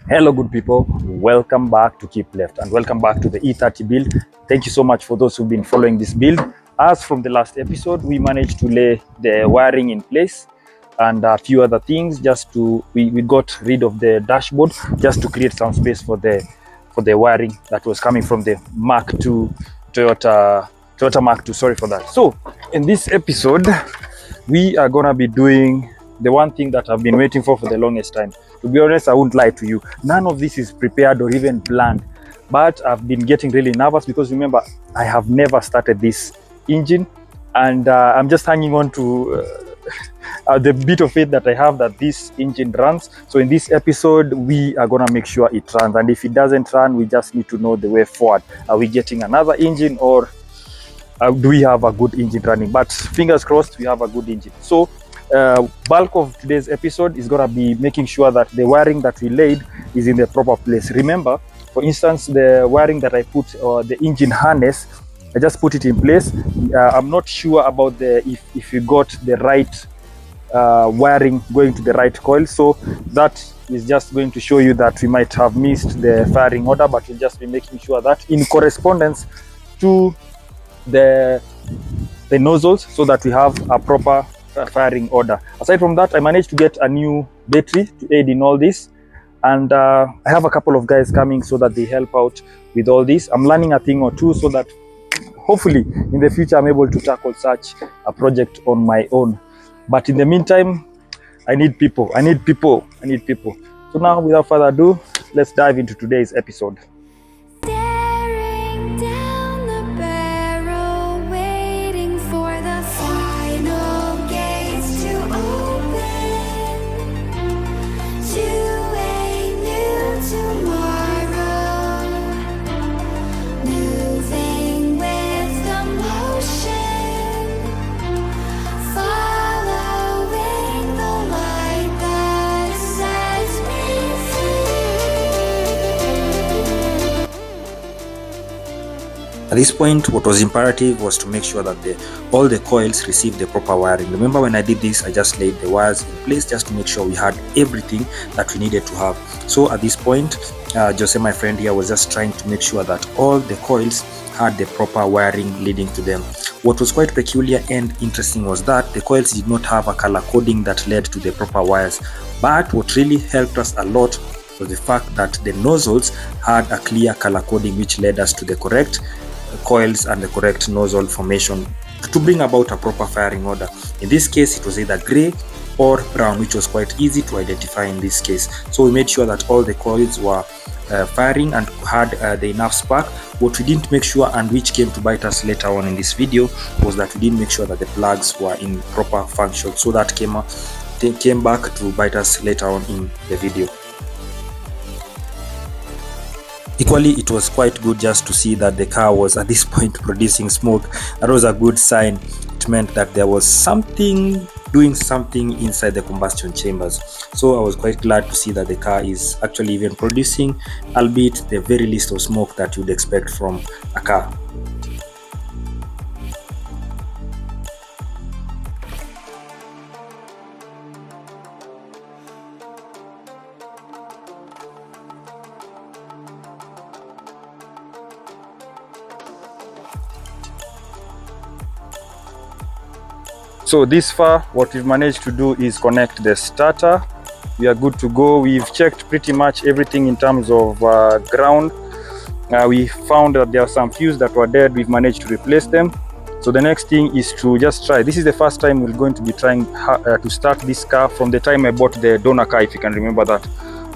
Hello good people, welcome back to Keep Left and welcome back to the E30 build. Thank you so much for those who've been following this build. As from the last episode, we managed to lay the wiring in place and a few other things. We got rid of the dashboard just to create some space for the wiring that was coming from the Mark II Toyota Mark II. Sorry for that. So in this episode we are gonna be doing the one thing that I've been waiting for the longest time. To be honest, I won't lie to you. None of this is prepared or even planned, but I've been getting really nervous because remember, I have never started this engine, and I'm just hanging on to the bit of faith that I have that this engine runs. So in this episode, we are gonna make sure it runs, and if it doesn't run, we just need to know the way forward. Are we getting another engine, or do we have a good engine running? But fingers crossed, we have a good engine. So bulk of today's episode is going to be making sure that the wiring that we laid is in the proper place. Remember, for instance, the wiring that I put, the engine harness, I just put it in place. I'm not sure about if you got the right wiring going to the right coil, so that is just going to show you that we might have missed the firing order, but we'll just be making sure that in correspondence to the nozzles, so that we have a proper firing order. Aside from that, I managed to get a new battery to aid in all this, and I have a couple of guys coming so that they help out with all this. I'm learning a thing or two so that hopefully in the future I'm able to tackle such a project on my own. But in the meantime, I need people. So now, without further ado, let's dive into today's episode. At this point, what was imperative was to make sure that all the coils received the proper wiring. Remember, when I did this, I just laid the wires in place just to make sure we had everything that we needed to have. So at this point, Jose, my friend here, was just trying to make sure that all the coils had the proper wiring leading to them. What was quite peculiar and interesting was that the coils did not have a color coding that led to the proper wires. But what really helped us a lot was the fact that the nozzles had a clear color coding, which led us to the correct coils and the correct nozzle formation to bring about a proper firing order. In this case, it was either gray or brown, which was quite easy to identify in this case. So we made sure that all the coils were firing and had the enough spark. What we didn't make sure, and which came to bite us later on in this video, was that we didn't make sure that the plugs were in proper function. So that came back to bite us later on in the video. Equally, it was quite good just to see that the car was at this point producing smoke. That was a good sign. It meant that there was something doing something inside the combustion chambers. So I was quite glad to see that the car is actually even producing, albeit the very least of smoke that you'd expect from a car. So this far, what we've managed to do is connect the starter. We are good to go. We've checked pretty much everything in terms of ground. We found that there are some fuses that were dead. We've managed to replace them. So the next thing is to just try. This is the first time we're going to be trying to start this car from the time I bought the donor car, if you can remember that.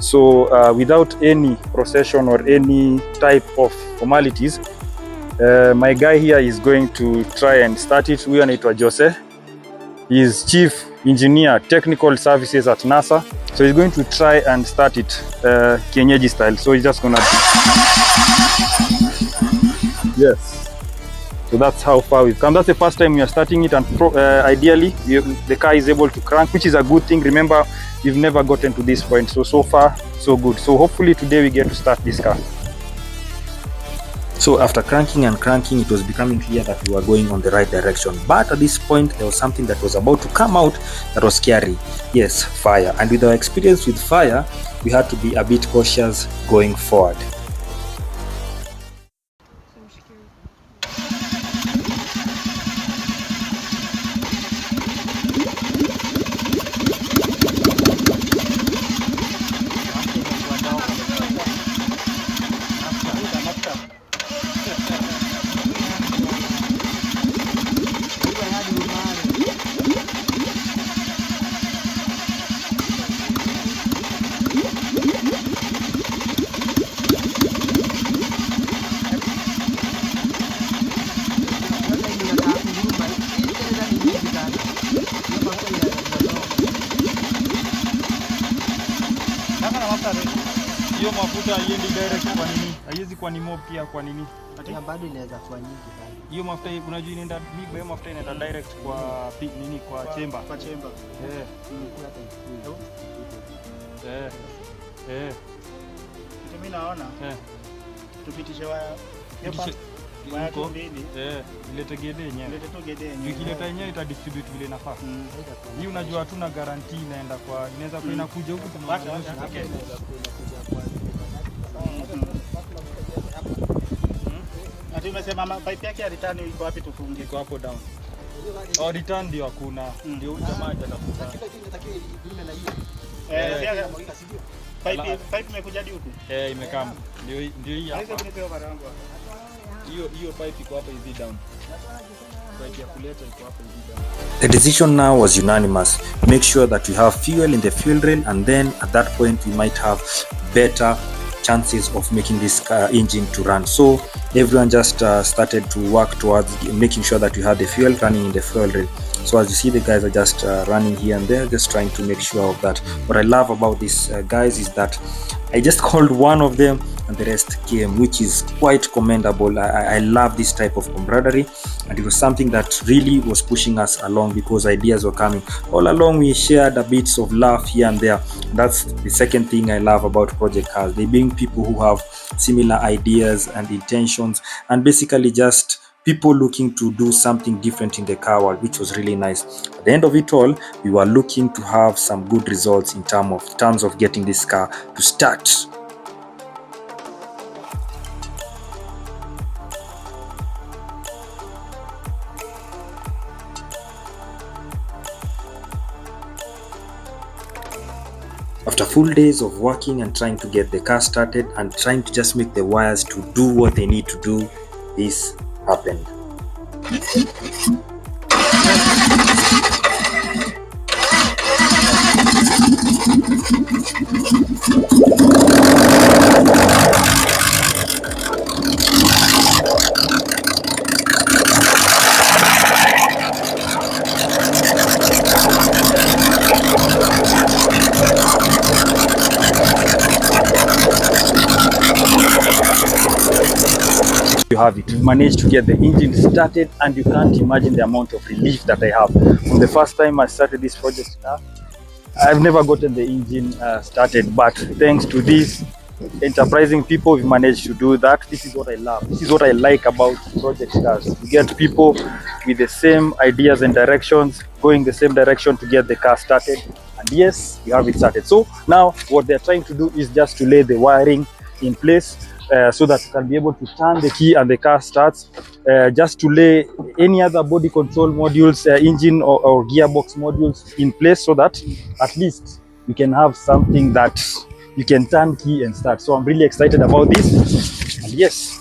So without any procession or any type of formalities, my guy here is going to try and start it. We anaitwa Jose. He is Chief Engineer Technical Services at NASA. So he's going to try and start it Kienyeji style. So he's just gonna... Yes. So that's how far we've come. That's the first time we are starting it, and ideally the car is able to crank, which is a good thing. Remember, we've never gotten to this point. So far, so good. So hopefully today we get to start this car. So after cranking and cranking, it was becoming clear that we were going on the right direction. But at this point, there was something that was about to come out that was scary. Yes, fire. And with our experience with fire, we had to be a bit cautious going forward. Hiyo mafuta haiendi direct kwa nini? Haiwezi kwa ni mob pia kwa nini? Na bado inaweza kuwa nyingi bado. Hiyo mafuta unajua inaenda big, hiyo mafuta inaenda direct kwa nini, kwa chamber. Kwa chamber. Mimi naona tupitishe waya tu mbili. Ilete gede yenyewe. Ilete tu gede yenyewe. Ikileta yenyewe ita distribute vile inafaa. Hii unajua hatuna guarantee inaenda kwa, inaweza kuwa inakuja huku tunapata. Ati umesema pipe yake ya return iko wapi tufunge? Iko hapo down. Oh, return ndio hakuna. Ndio huyu jamaa atatafuta. Pipe imekuja hadi huku. Imekaa. Ndio hii hapa. Hiyo pipe iko hapo hivi down. Pipe ya kuleta iko hapo hivi down. The decision now was unanimous. Make sure that we have fuel in the fuel rail, and then at that point we might have better chances of making this engine to run. So everyone just started to work towards making sure that we had the fuel running in the fuel rail. So as you see, the guys are just running here and there, just trying to make sure of that. What I love about these guys is that I just called one of them and the rest came, which is quite commendable. I love this type of camaraderie, and it was something that really was pushing us along because ideas were coming. All along we shared a bits of laugh here and there. That's the second thing I love about Project Cars. They being people who have similar ideas and intentions, and basically just people looking to do something different in the car world, which was really nice. At the end of it all, we were looking to have some good results in terms of getting this car to start. After full days of working and trying to get the car started and trying to just make the wires to do what they need to do, this happened. You have it. We managed to get the engine started, and you can't imagine the amount of relief that I have. From the first time I started this project, I've never gotten the engine started, but thanks to these enterprising people, we managed to do that. This is what I love. This is what I like about Project Cars. We get people with the same ideas and directions, going the same direction to get the car started. And yes, we have it started. So now what they're trying to do is just to lay the wiring in place, so that you can be able to turn the key and the car starts. Just to lay any other body control modules, engine or gearbox modules in place, so that at least you can have something that you can turn key and start. So I'm really excited about this, and yes,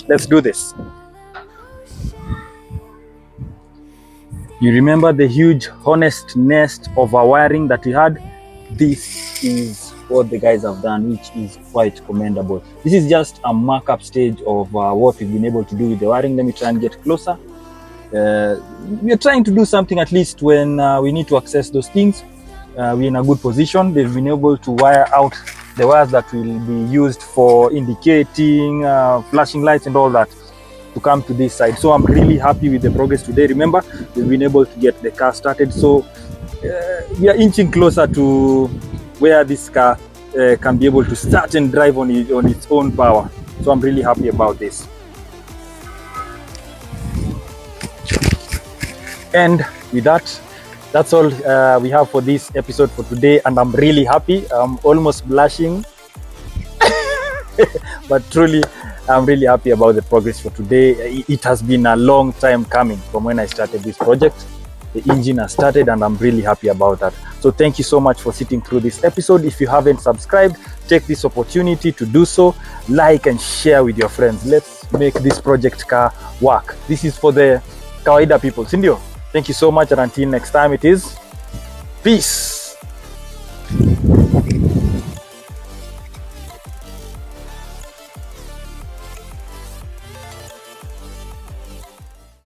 let's do this. You remember the huge honest nest of our wiring that we had? This is what the guys have done, which is quite commendable. This is just a markup stage of what we've been able to do with the wiring. Let me try and get closer. We're trying to do something at least when we need to access those things. We're in a good position. They've been able to wire out the wires that will be used for indicating, flashing lights and all that to come to this side. So I'm really happy with the progress today. Remember, we've been able to get the car started. So we are inching closer to where this car can be able to start and drive on its own power. So I'm really happy about this. And with that, that's all we have for this episode for today, and I'm really happy. I'm almost blushing. But truly, I'm really happy about the progress for today. It has been a long time coming from when I started this project. The engine has started, and I'm really happy about that. So thank you so much for sitting through this episode. If you haven't subscribed, take this opportunity to do so. Like and share with your friends. Let's make this project car work. This is for the kawaida people, sindio? Thank you so much, and until next time, it is peace.